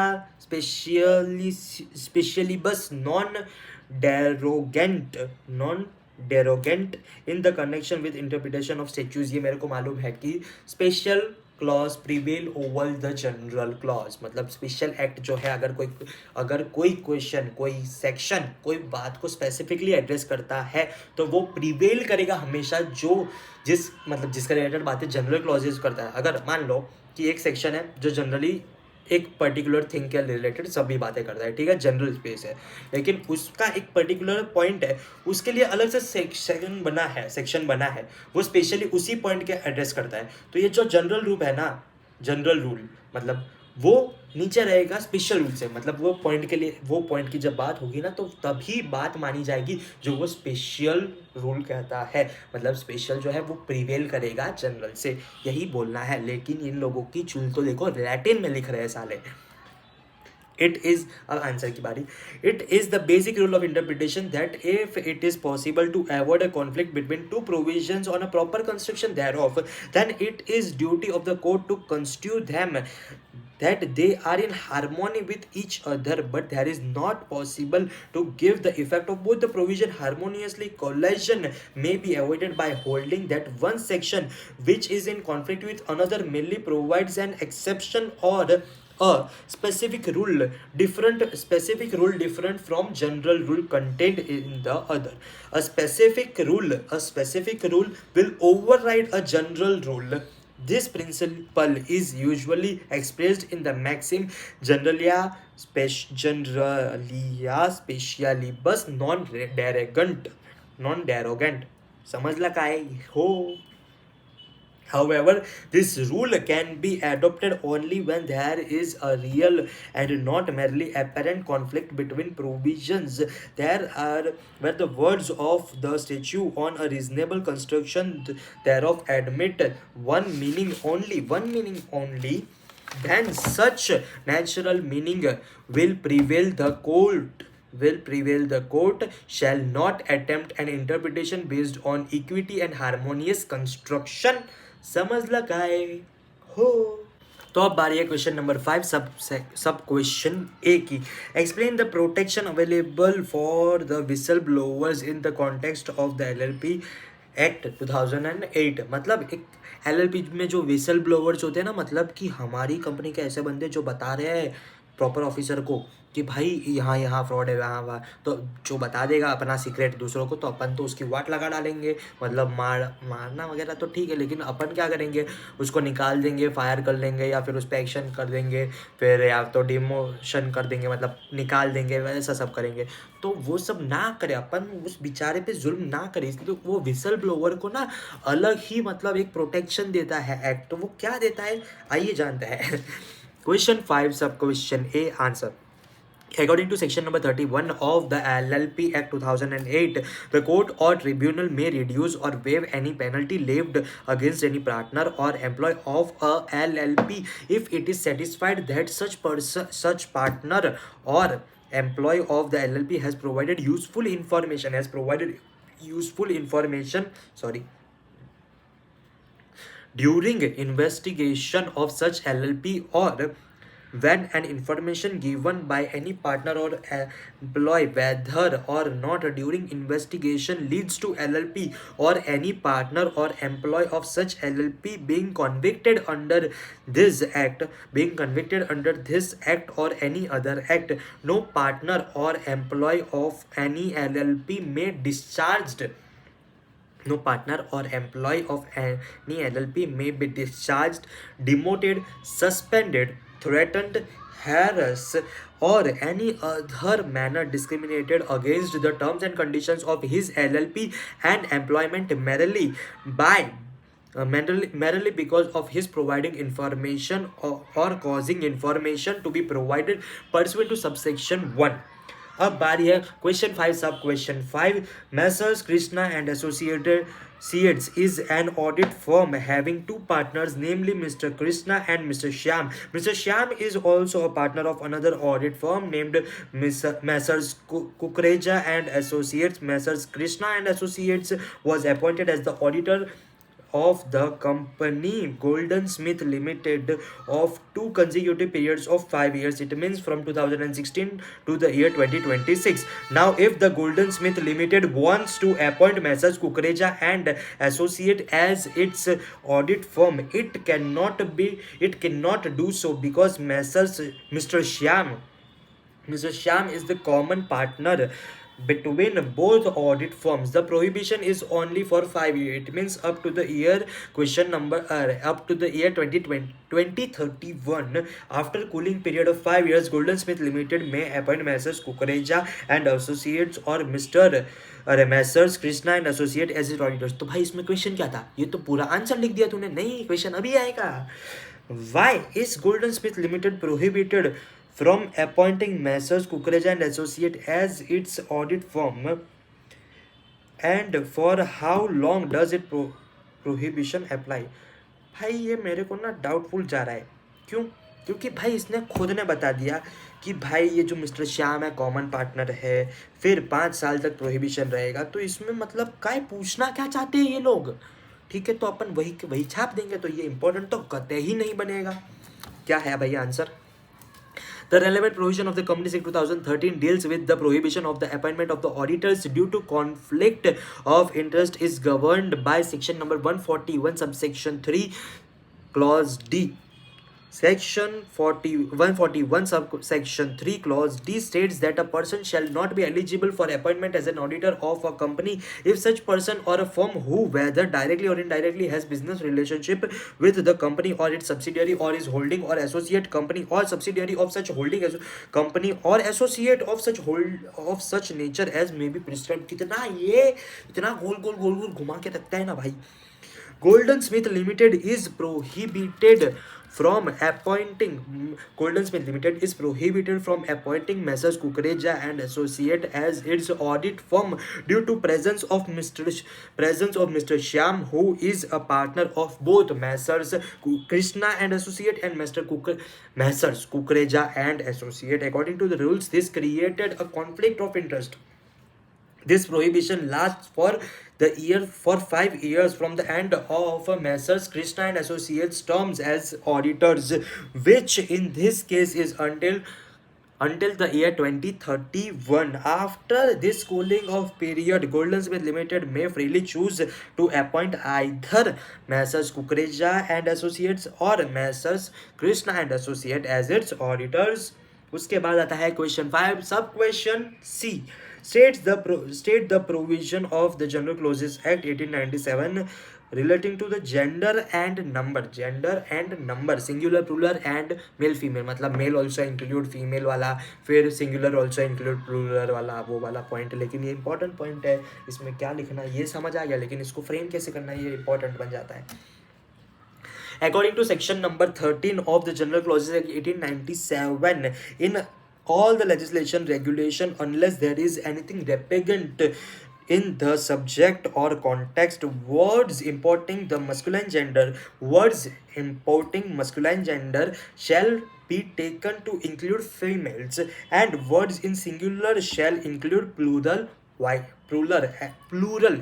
specialibus non-derogant in the connection with interpretation of statutes। ये मेरे को मालूम है कि special clause prevail over the general clause, मतलब स्पेशल एक्ट जो है अगर कोई क्वेश्चन कोई सेक्शन कोई बात को स्पेसिफिकली एड्रेस करता है तो वो प्रिवेल करेगा हमेशा जिसका रिलेटेड बातें जनरल क्लॉजेज करता है। अगर मान लो कि एक सेक्शन है जो जनरली एक पर्टिकुलर थिंग के रिलेटेड सभी बातें करता है, ठीक है, जनरल स्पेस है, लेकिन उसका एक पर्टिकुलर पॉइंट है, उसके लिए अलग से सेक्शन बना है, वो स्पेशली उसी पॉइंट के एड्रेस करता है। तो ये जो जनरल रूल है ना, जनरल रूल मतलब वो नीचे रहेगा स्पेशल रूल से, मतलब वो पॉइंट की जब बात होगी ना तो तभी बात मानी जाएगी जो वो स्पेशल रूल कहता है। मतलब स्पेशल जो है वो प्रिवेल करेगा जनरल से, यही बोलना है। लेकिन इन लोगों की चुल तो देखो लैटिन में लिख रहे हैं साले। It is आंसर की बारी। It is the basic rule of interpretation that if it is possible to avoid a conflict between two provisions on a proper construction thereof, then it is duty of the court to construe them that they are in harmony with each other, but there is not possible to give the effect of both the provision harmoniously. Collision may be avoided by holding that one section which is in conflict with another merely provides an exception or a specific rule different from general rule contained in the other. A specific rule will override a general rule. This principle is usually expressed in the maxim generalia specialibus non-derogant। समझ लगा है हो। However, this rule can be adopted only when there is a real and not merely apparent conflict between provisions. Where the words of the statute on a reasonable construction thereof admit one meaning only, then such natural meaning will prevail. The court shall not attempt an interpretation based on equity and harmonious construction। समझ लगाए हो। तो अब बारी है question number 5 sub question A की। Explain the protection available for the whistle blowers in the context of the LLP act 2008। मतलब एक एलएलपी में जो विसल ब्लोअर्स होते हैं ना, मतलब कि हमारी कंपनी के ऐसे बंदे जो बता रहे हैं प्रॉपर ऑफिसर को कि भाई यहाँ यहाँ फ्रॉड है, यहाँ वहाँ, तो जो बता देगा अपना सीक्रेट दूसरों को, तो अपन तो उसकी वाट लगा डालेंगे। मतलब मारना वगैरह तो ठीक है, लेकिन अपन क्या करेंगे, उसको निकाल देंगे, फायर कर लेंगे, या फिर उस पर एक्शन कर देंगे, फिर या तो डिमोशन कर देंगे, मतलब निकाल देंगे, वैसा सब करेंगे। तो वो सब ना करे, अपन उस बेचारे पे जुल्म ना करे, इसलिए तो वो विसल ब्लोअर को ना अलग ही मतलब एक प्रोटेक्शन देता है एक्ट। तो वो क्या देता है, आइए जानते हैं। Question 5 sub question A answer. According to section number 31 of the LLP Act 2008, the court or tribunal may reduce or waive any penalty levied against any partner or employee of a LLP if it is satisfied that such partner or employee of the LLP has provided useful information, sorry, during investigation of such LLP, or when an information given by any partner or employee, whether or not during investigation, leads to LLP or any partner or employee of such LLP being convicted under this act or any other act, no partner or employee of any LLP may discharged no partner or employee of any LLP may be discharged, demoted, suspended, threatened, harassed, or any other manner discriminated against the terms and conditions of his LLP and employment merely because of his providing information or causing information to be provided pursuant to subsection 1. अब बारी है question 5 sub question 5। Messrs Krishna and associated Seeds is an audit firm having two partners, namely Mr. Krishna and Mr. Shyam. Mr. Shyam is also a partner of another audit firm named Messrs. Kukreja and Associates. Messrs. Krishna and Associates was appointed as the auditor of the company Golden Smith Limited of two consecutive periods of 5 years. It means from 2016 to the year 2026. Now, if the Golden Smith Limited wants to appoint Messrs. Kukreja and Associate as its audit firm, it cannot do so because Mr. Shyam is the common partner between both audit firms. The prohibition is only for 5 years. It means up to the year up to the year 2031. After cooling period of 5 years, Golden Smith Limited may appoint Messrs. Kukureja and Associates or Messrs Krishna and associate as it auditors. तो भाई इसमें question क्या था, ये तो पूरा answer लिख दिया तूने। नहीं, क्वेश्चन अभी आएगा। Why is Golden Smith limited prohibited from appointing Messrs. Kukreja and Associate as its audit firm, and for how long does it prohibition apply? भाई ये मेरे को ना डाउटफुल जा रहा है। क्यों? क्योंकि भाई इसने खुद ने बता दिया कि भाई ये जो मिस्टर श्याम है कॉमन पार्टनर है, फिर 5 साल तक प्रोहिबिशन रहेगा। तो इसमें मतलब काय पूछना क्या चाहते हैं ये लोग? ठीक है, तो अपन वही छाप देंगे, तो ये इंपॉर्टेंट तो कतई ही नहीं बनेगा। क्या है भाई answer? The relevant provision of the Companies Act 2013 deals with the prohibition of the appointment of the auditors due to conflict of interest is governed by section number 141 subsection 3 clause D. Section 141 subsection 3 clause D states that a person shall not be eligible for appointment as an auditor of a company if such person or a firm who, whether directly or indirectly, has business relationship with the company or its subsidiary or is holding or associate company or subsidiary of such holding company or associate of such nature as may be prescribed. कितना ये इतना गोल घुमा के रखता है ना भाई। Golden Smith Limited is prohibited from appointing Messrs. Kukreja and Associate as its audit firm due to presence of Mr. Shyam, who is a partner of both Messrs. Krishna and Associate and Messrs. Kukreja and Associate. According to the rules, this created a conflict of interest. This prohibition lasts for the year for 5 years from the end of Messrs. Krishna and Associates terms as auditors, which in this case is until the year 2031. After this cooling off period, Golden Smith Limited may freely choose to appoint either Messrs. Kukreja and Associates or Messrs. Krishna and Associates as its auditors. उसके बाद आता है question 5, sub question C state the provision of the General Clauses Act 1897 relating to the gender and number singular plural and male female, मतलब mail also include female वाला, फिर singular also include plural वाला, वो वाला point. लेकिन ये important point है, इसमें क्या लिखना ये समझ आ गया, लेकिन इसको फ्रेम कैसे करना ये इंपॉर्टेंट बन जाता है। According to section number 13 of the General Clauses Act 1897, in all the legislation regulation, unless there is anything repugnant in the subject or context, words importing masculine gender shall be taken to include females, and words in singular shall include plural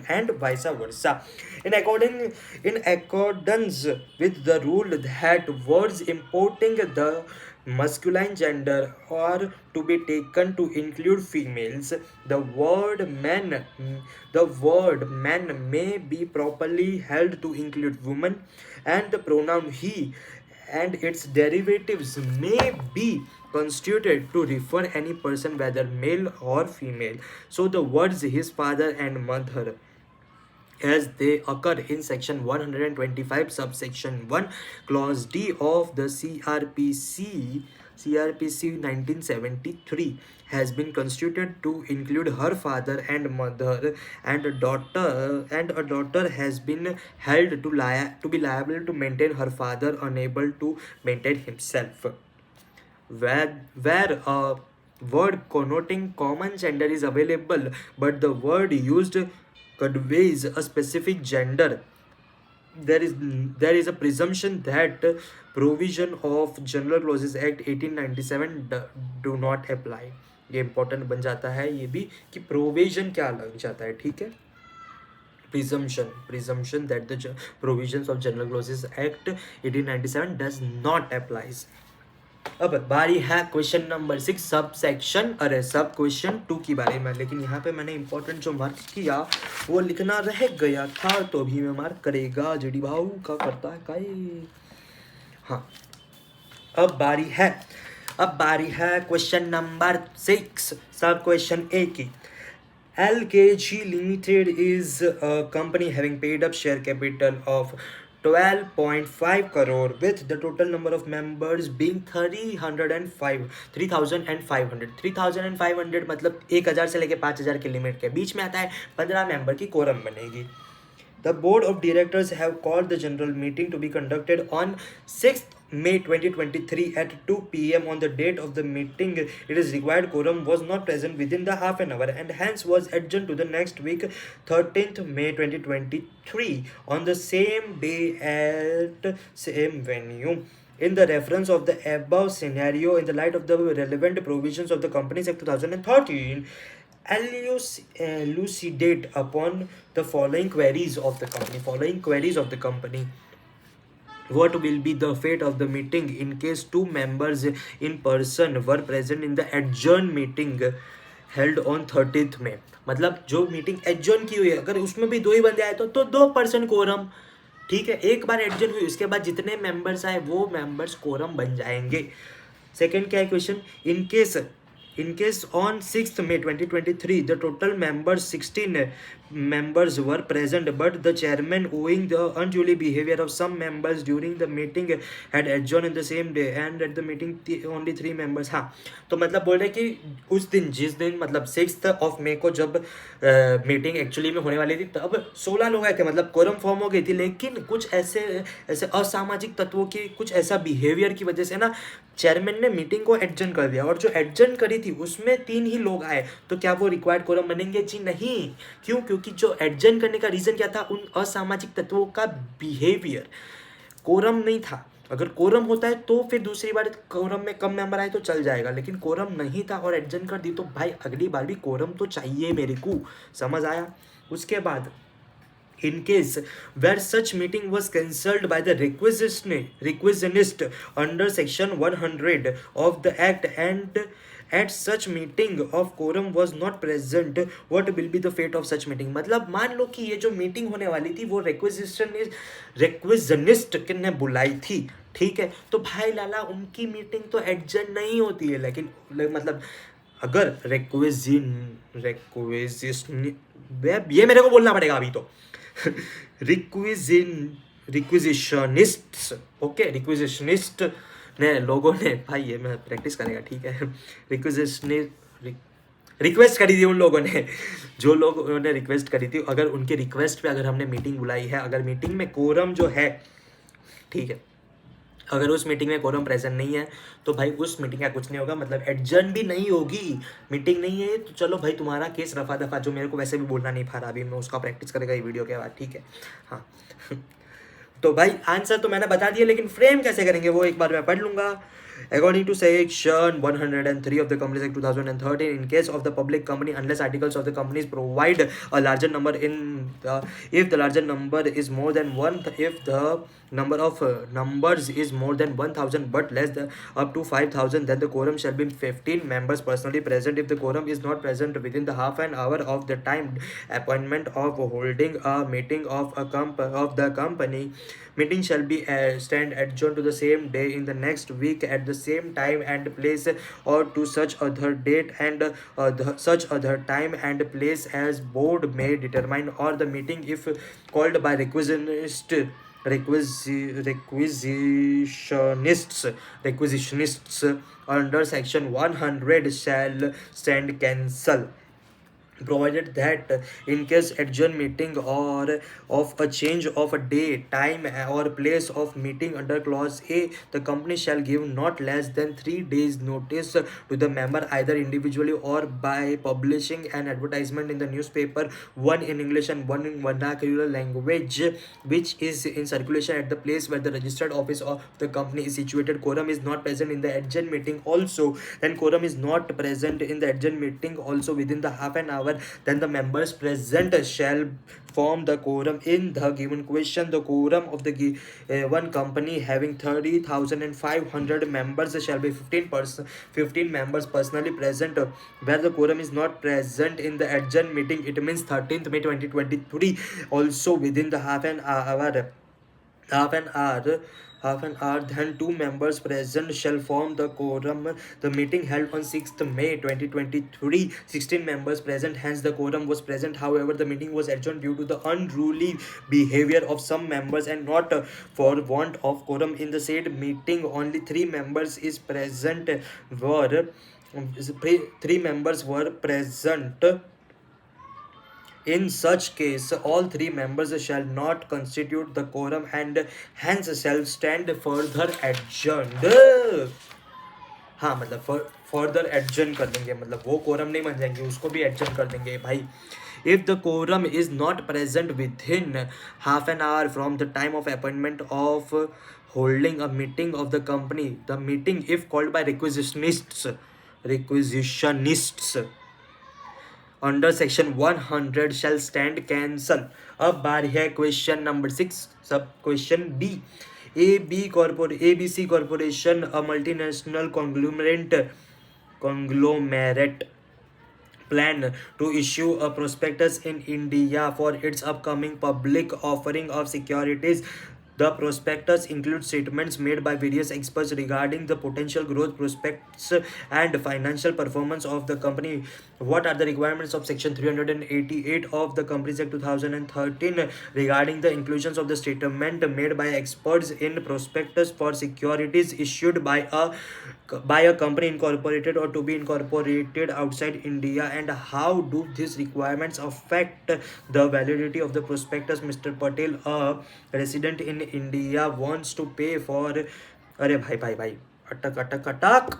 and vice versa. In accordance with the rule that words importing the masculine gender are to be taken to include females, the word man may be properly held to include woman, and the pronoun he and its derivatives may be constituted to refer any person whether male or female. So the words his father and mother, as they occur in section 125 subsection 1 clause D of the CRPC 1973, has been constituted to include her father and mother, and a daughter has been held to be liable to maintain her father unable to maintain himself. Where a word connoting common gender is available, but the word used conveys a specific gender, there is a presumption that provision of General Clauses Act 1897 do not apply. ये important बन जाता है ये भी कि provision क्या लग जाता है, ठीक है। presumption that the provisions of General Clauses Act 1897 does not applies. अब बारी है क्वेश्चन नंबर 6 सब क्वेश्चन 2 की बारे में। लेकिन यहाँ पे मैंने इंपॉर्टेंट जो मार्क किया वो लिखना रह गया था, तो अभी मैं मार्क करेगा जेडी भाऊ का करता है काई। हाँ, अब बारी है question number 6 sub question A की। LKG Limited is a company having paid up share capital of 12.5 crore with the total number of members being 3,500 मतलब 1,000 से लेके 5,000 के लिमिट के बीच में आता है। 15 मेंबर की कोरम बनेगी। The board of directors have called the general meeting to be conducted on 6th May 2023 at 2 p.m. On the date of the meeting, it is required quorum was not present within the half an hour and hence was adjourned to the next week, 13th May 2023, on the same day at same venue. In the reference of the above scenario, in the light of the relevant provisions of the Companies Act 2013, elucidate upon the following queries of the company. What will be the fate of the meeting in case 2 members in person were present in the adjourned meeting held on 30th May? मतलब जो meeting adjourn की हुई है अगर उसमें भी 2 ही बंदे आए तो 2% कोरम, ठीक है। एक बार एडजर्न हुई उसके बाद जितने मेंबर्स आए वो मेंबर्स कोरम बन जाएंगे। सेकंड क्या है question, in case on 6th May 2023 the total members 16 members were present, but the chairman, owing the unduly behavior of some members during the meeting, had adjourned in the same day and at the meeting only 3 members। हाँ, तो मतलब बोल रहे कि उस दिन जिस दिन मतलब 6th of May को जब मीटिंग एक्चुअली में होने वाली थी तब 16 लोग आए थे, मतलब कोरम फॉर्म हो गई थी। लेकिन कुछ ऐसे असामाजिक तत्वों की कुछ ऐसा बिहेवियर की वजह से ना चेयरमैन ने मीटिंग को एडजर्न कर दिया, और जो एडजर्न करी थी उसमें 3 ही लोग आए, तो क्या वो रिक्वायर्ड कोरम बनेंगे? जी नहीं। क्यों? क्योंकि जो एडजर्न करने का रीजन क्या था, उन असामाजिक तत्वों का बिहेवियर, कोरम नहीं था। अगर कोरम होता है तो फिर दूसरी बार कोरम में कम मेंबर आए तो चल जाएगा, लेकिन कोरम नहीं था और एडजर्न कर दी तो भाई अगली बार भी कोरम तो चाहिए मेरे को, समझ आया। उसके बाद in case where such meeting was cancelled by the requisitionist under section 100 of the act, and at such meeting of quorum was not present, what will be the fate of such meeting? मतलब मान लो कि ये जो meeting होने वाली थी वो रिक्विजिशनिस्ट ने बुलाई थी, ठीक है, तो भाई लाला उनकी मीटिंग तो एडजर्न नहीं होती है, लेकिन मतलब अगर रिक्विजिशन ये मेरे को बोलना पड़ेगा अभी तो रिक्विजिशनिस्ट, ओके, रिक्विजिशनिस्ट ने लोगों ने, भाई ये मैं प्रैक्टिस करेगा, ठीक है, रिक्वेस्ट करी थी उन लोगों ने, जो लोग उन्होंने रिक्वेस्ट करी थी, अगर उनके रिक्वेस्ट पे अगर हमने मीटिंग बुलाई है, अगर मीटिंग में कोरम जो है, ठीक है, अगर उस मीटिंग में कोरम प्रेजेंट नहीं है तो भाई उस मीटिंग का कुछ नहीं होगा, मतलब एडजर्न भी नहीं होगी, मीटिंग नहीं है तो चलो भाई तुम्हारा केस रफा दफा, जो मेरे को वैसे भी बोलना नहीं पा रहा अभी, मैं उसका प्रैक्टिस करेगा ये वीडियो के बाद, ठीक है, हाँ तो भाई आंसर तो मैंने बता दिया, लेकिन फ्रेम कैसे करेंगे वो एक बार मैं पढ़ लूंगा। According to section 103 of the Companies Act 2013, in case of the public company, unless articles of the companies provide a larger number if the larger number is more than one, if the number of numbers is more than 1000 but less than up to 5000, then the quorum shall be 15 members personally present. If the quorum is not present within the half an hour of the time appointment of holding a meeting of the company, meeting shall be stand adjourned to the same day in the next week at the same time and place, or to such other date and such other time and place as board may determine, or the meeting if called by requisitionists under section 100 shall stand cancel, provided that in case adjourn meeting or of a change of a day, time or place of meeting under clause A, the company shall give not less than 3 days notice to the member, either individually or by publishing an advertisement in the newspaper, one in English and one in vernacular language, which is in circulation at the place where the registered office of the company is situated. Quorum is not present in the adjourn meeting also, then quorum is not present in the adjourn meeting also within the half an hour, then the members present shall form the quorum in the given question. The quorum of the one company having 30,500 members shall be 15 members personally present. Where the quorum is not present in the adjourned meeting, it means 13th May 2023, also within the half an hour, then 2 members present shall form the quorum. The meeting held on 6th May 2023, 16 members present, hence the quorum was present. However, the meeting was adjourned due to the unruly behavior of some members and not for want of quorum. In the said meeting, only 3 members is present were 3 members were present. In such case, all 3 members shall not constitute the quorum and hence shall stand further adjourned. हाँ मतलब further adjourn कर देंगे, मतलब वो quorum नहीं बन जाएंगे, उसको भी एडजर्न कर देंगे भाई. If the quorum is not present within half an hour from the time of appointment of holding a meeting of the company, the meeting if called by requisitionists under section 100 shall stand cancel. अब बारी है question number 6, sub question B. ABC Corporation, a multinational conglomerate, plan to issue a prospectus in India for its upcoming public offering of securities. The prospectus includes statements made by various experts regarding the potential growth prospects and financial performance of the company. What are the requirements of section 388 of the Companies Act 2013 regarding the inclusions of the statement made by experts in prospectus for securities issued by a company incorporated or to be incorporated outside India, and how do these requirements affect the validity of the prospectus? Mr. Patel, a resident in India, wants to pay for. अरे भाई अटक अटक अटक,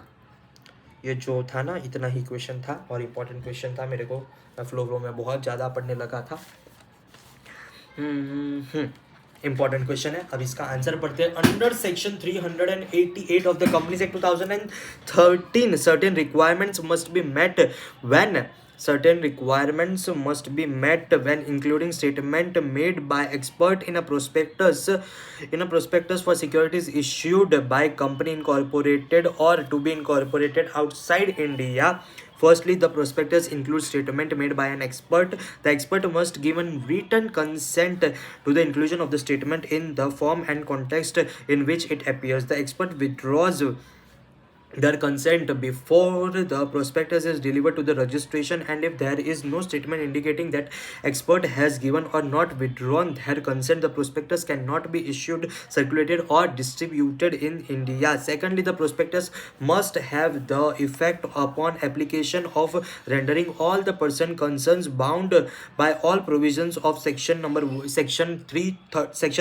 ये जो था ना इतना ही क्वेश्चन था और इम्पोर्टेंट क्वेश्चन था, मेरे को फ्लो में बहुत ज़्यादा पढ़ने लगा था. इंपॉर्टेंट क्वेश्चन है. अब इसका आंसर पढ़ते हैं. Under section 388 of the companies act 2013 certain requirements must be met when Certain requirements must be met when including statement made by expert in a prospectus for securities issued by company incorporated or to be incorporated outside India. Firstly, the prospectus includes statement made by an expert. The expert must give written consent to the inclusion of the statement in the form and context in which it appears. The expert withdraws their consent before the prospectus is delivered to the registration, and if there is no statement indicating that expert has given or not withdrawn their consent, the prospectus cannot be issued, circulated or distributed in India. Secondly, the prospectus must have the effect upon application of rendering all the person concerns bound by all provisions of section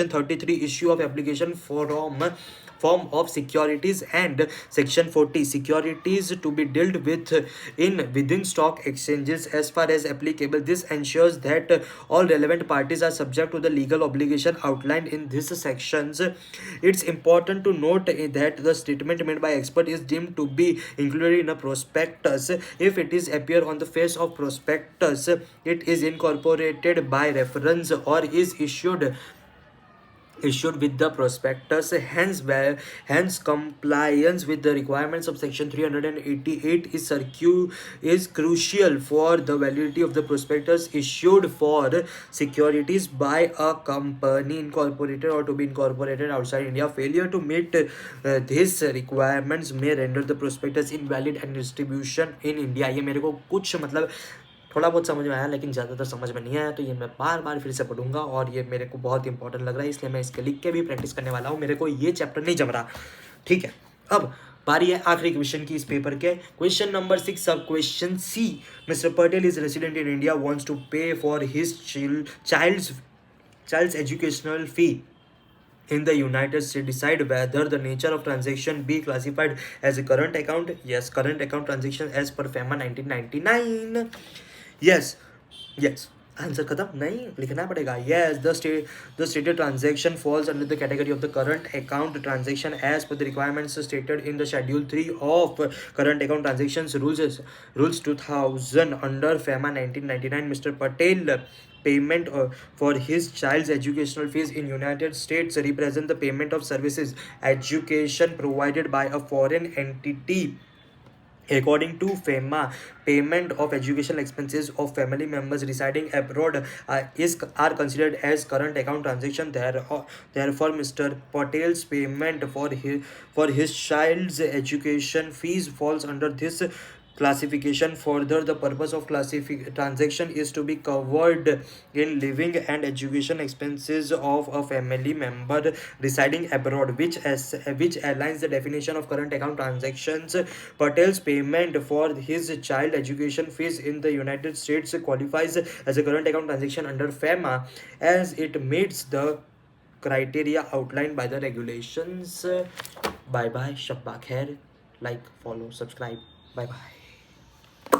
33 issue of application form of securities and section 40 securities to be dealt with in within stock exchanges as far as applicable. This ensures that all relevant parties are subject to the legal obligation outlined in these sections. It's important to note that the statement made by expert is deemed to be included in a prospectus if it is appear on the face of prospectus, it is incorporated by reference, or is issued with the prospectus. Hence compliance with the requirements of section 388 is crucial for the validity of the prospectus issued for securities by a company incorporated or to be incorporated outside India. Failure to meet these requirements may render the prospectus invalid and distribution in India. ये मेरे को कुछ मतलब थोड़ा बहुत समझ में आया, लेकिन ज़्यादातर समझ में नहीं आया, तो ये मैं बार बार फिर से पढ़ूंगा और ये मेरे को बहुत इंपॉर्टेंट लग रहा है, इसलिए मैं इसके लिख के भी प्रैक्टिस करने वाला हूँ। मेरे को ये चैप्टर नहीं जम रहा, ठीक है। अब बारी है आखिरी क्वेश्चन की इस पेपर के। Question number 6, sub question C. Mister Patel is resident in India, wants to pay for his child's educational fee in the United States. Decide whether the nature of transaction be classified as a current account. Yes, current account transaction as per FEMA 1999. Yes, yes. Answer खत्म नहीं, लिखना पड़ेगा। yes, the stated transaction falls under the category of the current account transaction as per the requirements stated in the schedule 3 of current account transactions rules 2000 under FEMA 1999. Mr. Patel payment for his child's educational fees in United States represent the payment of services education provided by a foreign entity. According to FEMA, payment of educational expenses of family members residing abroad are considered as current account transaction. Therefore, Mr. Patel's payment for his child's education fees falls under this classification. Further, the purpose of transaction is to be covered in living and education expenses of a family member residing abroad, which aligns the definition of current account transactions. Patel's payment for his child education fees in the United States qualifies as a current account transaction under FEMA as it meets the criteria outlined by the regulations. Bye bye, Shabba Khair. Like, follow, subscribe. Bye bye.